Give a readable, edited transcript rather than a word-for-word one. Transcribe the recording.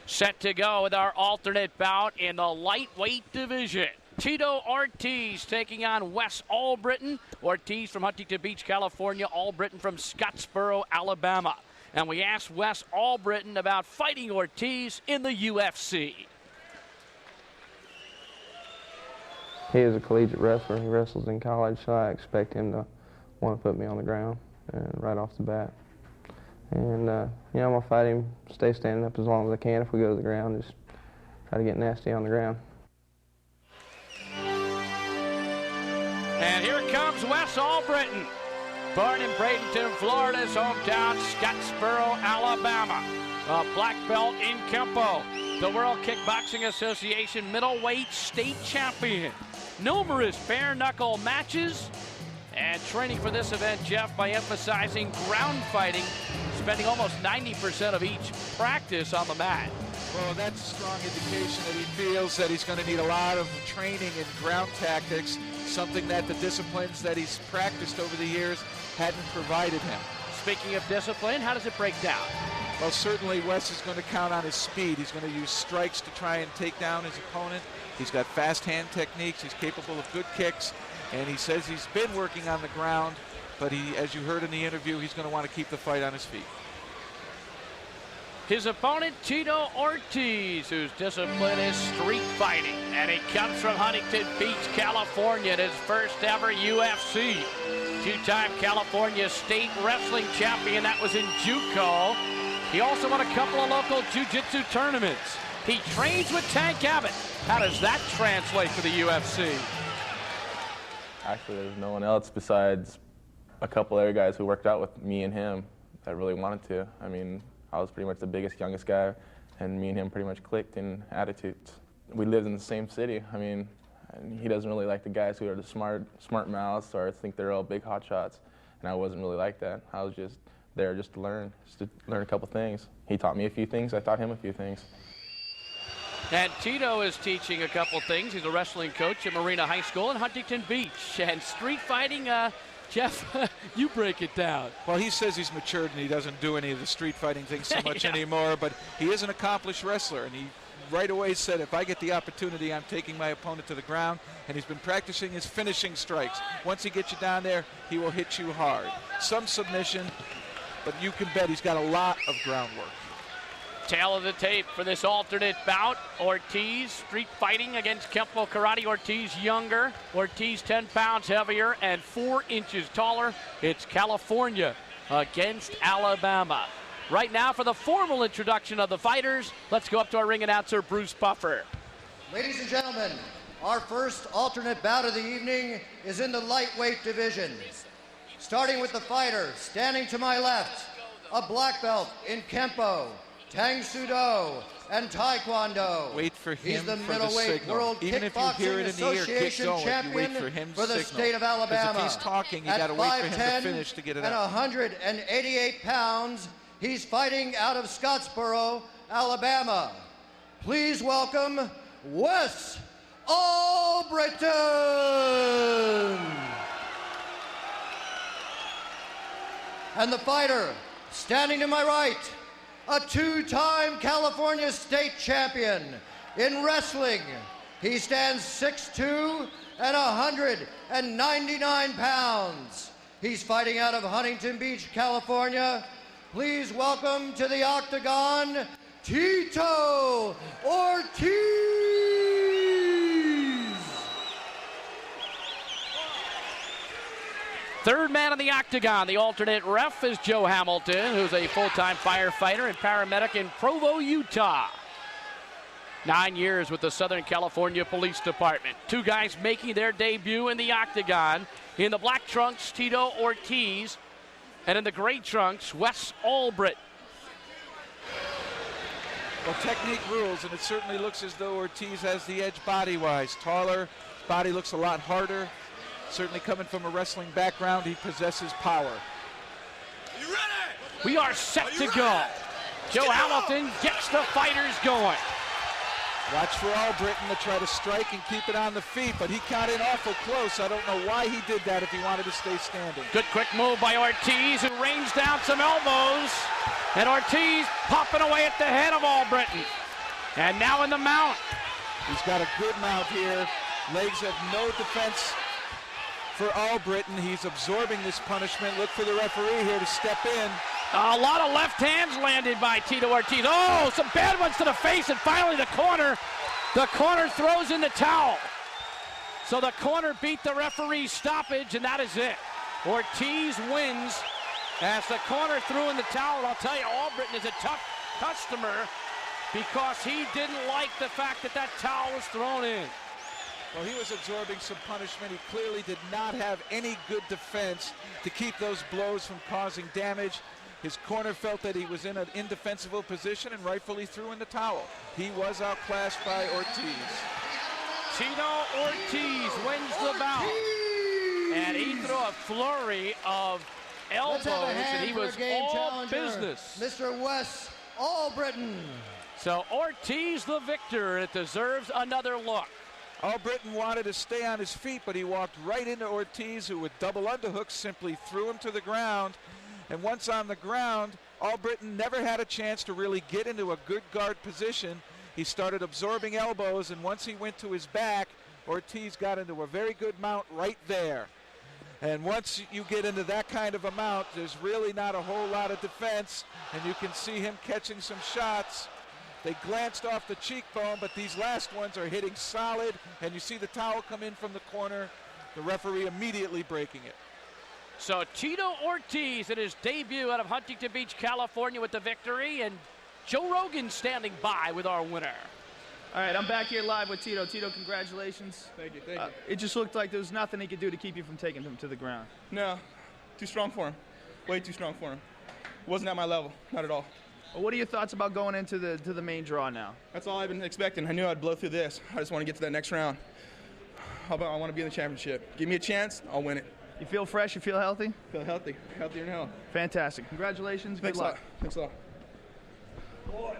Set to go with our alternate bout in the lightweight division. Tito Ortiz taking on Wes Albritton. Ortiz from Huntington Beach, California. Albritton from Scottsboro, Alabama. And we asked Wes Albritton about fighting Ortiz in the UFC. He is a collegiate wrestler. He wrestles in college, so I expect him to want to put me on the ground and right off the bat. And, you know, I'm going to fight him, stay standing up as long as I can. If we go to the ground, just try to get nasty on the ground. And here comes Wes Albritton. Born in Bradenton, Florida, his hometown, Scottsboro, Alabama. A black belt in Kempo. The World Kickboxing Association middleweight state champion. Numerous bare-knuckle matches. And training for this event, Jeff, by emphasizing ground fighting, spending almost 90% of each practice on the mat. Well, that's a strong indication that he feels that he's going to need a lot of training in ground tactics, something that the disciplines that he's practiced over the years hadn't provided him. Speaking of discipline, how does it break down? Well, certainly Wes is going to count on his speed. He's going to use strikes to try and take down his opponent. He's got fast hand techniques. He's capable of good kicks. And he says he's been working on the ground, but he, as you heard in the interview, he's going to want to keep the fight on his feet. His opponent, Tito Ortiz, whose discipline is street fighting. And he comes from Huntington Beach, California, in his first ever UFC. Two-time California State Wrestling Champion. That was in JUCO. He also won a couple of local jiu-jitsu tournaments. He trains with Tank Abbott. How does that translate to the UFC? Actually, there's no one else besides a couple other guys who worked out with me and him that really wanted to. I mean, I was pretty much the biggest, youngest guy, and me and him pretty much clicked in attitudes. We lived in the same city. I mean, and he doesn't really like the guys who are the smart mouths or think they're all big hot shots, and I wasn't really like that. I was just there just to learn a couple things. He taught me a few things. I taught him a few things. And Tito is teaching a couple things. He's a wrestling coach at Marina High School in Huntington Beach. And street fighting, Jeff, you break it down. Well, he says he's matured and he doesn't do any of the street fighting things so much anymore, but he is an accomplished wrestler, and he right away said, if I get the opportunity, I'm taking my opponent to the ground, and he's been practicing his finishing strikes. Once he gets you down there, he will hit you hard. Some submission, but you can bet he's got a lot of groundwork. Tail of the tape for this alternate bout. Ortiz street fighting against Kempo Karate. Ortiz younger. Ortiz 10 pounds heavier and 4 inches taller. It's California against Alabama. Right now, for the formal introduction of the fighters, let's go up to our ring announcer, Bruce Buffer. Ladies and gentlemen, our first alternate bout of the evening is in the lightweight division. Starting with the fighter, standing to my left, a black belt in Kempo, Tang Soo Do, and Taekwondo. Wait for him. He's the for middleweight the World Even if you hear Kickboxing it in the ear, Association get champion wait for him for the signal. state of Alabama. If he's talking, you got to wait for him to finish to get it and out. 188 pounds, he's fighting out of Scottsboro, Alabama. Please welcome Wes Albritton. And the fighter, standing to my right, a two-time California state champion in wrestling. He stands 6'2" and 199 pounds. He's fighting out of Huntington Beach, California. Please welcome to the octagon, Tito Ortiz. Third man in the octagon, the alternate ref is Joe Hamilton, who's a full-time firefighter and paramedic in Provo, Utah. 9 years with the Southern California Police Department. Two guys making their debut in the octagon. In the black trunks, Tito Ortiz, and in the gray trunks, Wes Albritton. Well, technique rules, and it certainly looks as though Ortiz has the edge body-wise. Taller, his body looks a lot harder. Certainly coming from a wrestling background, he possesses power. You ready? We are set to go. Joe Hamilton gets the fighters going. Watch for Albritton to try to strike and keep it on the feet, but he got in awful close. I don't know why he did that if he wanted to stay standing. Good quick move by Ortiz, who rains down some elbows. And Ortiz popping away at the head of Albritton. And now in the mount. He's got a good mount here. Legs have no defense for Albritton. He's absorbing this punishment. Look for the referee here to step in. A lot of left hands landed by Tito Ortiz. Oh, some bad ones to the face, and finally the corner. The corner throws in the towel. So the corner beat the referee's stoppage, and that is it. Ortiz wins as the corner threw in the towel. And I'll tell you, Albritton is a tough customer because he didn't like the fact that that towel was thrown in. Well, he was absorbing some punishment. He clearly did not have any good defense to keep those blows from causing damage. His corner felt that he was in an indefensible position and rightfully threw in the towel. He was outclassed by Ortiz. Tito Ortiz wins the bout. And he threw a flurry of elbows, and he was all business. Mr. Wes Albritton. So Ortiz the victor, and it deserves another look. Albritton wanted to stay on his feet, but he walked right into Ortiz, who with double underhooks simply threw him to the ground. And once on the ground, Albritton never had a chance to really get into a good guard position. He started absorbing elbows, and once he went to his back, Ortiz got into a very good mount right there. And once you get into that kind of a mount, there's really not a whole lot of defense, and you can see him catching some shots. They glanced off the cheekbone, but these last ones are hitting solid, and you see the towel come in from the corner, the referee immediately breaking it. So Tito Ortiz in his debut out of Huntington Beach, California with the victory, and Joe Rogan standing by with our winner. All right, I'm back here live with Tito. Tito, congratulations. Thank you, thank you. It just looked like there was nothing he could do to keep you from taking him to the ground. No, too strong for him. Way too strong for him. Wasn't at my level, not at all. Well, what are your thoughts about going into the main draw now? That's all I've been expecting. I knew I'd blow through this. I just want to get to that next round. I want to be in the championship. Give me a chance, I'll win it. You feel fresh? You feel healthy? Feel healthy, healthier than hell. Fantastic. Congratulations. Thanks Good luck. a lot. Thanks a lot. Boy.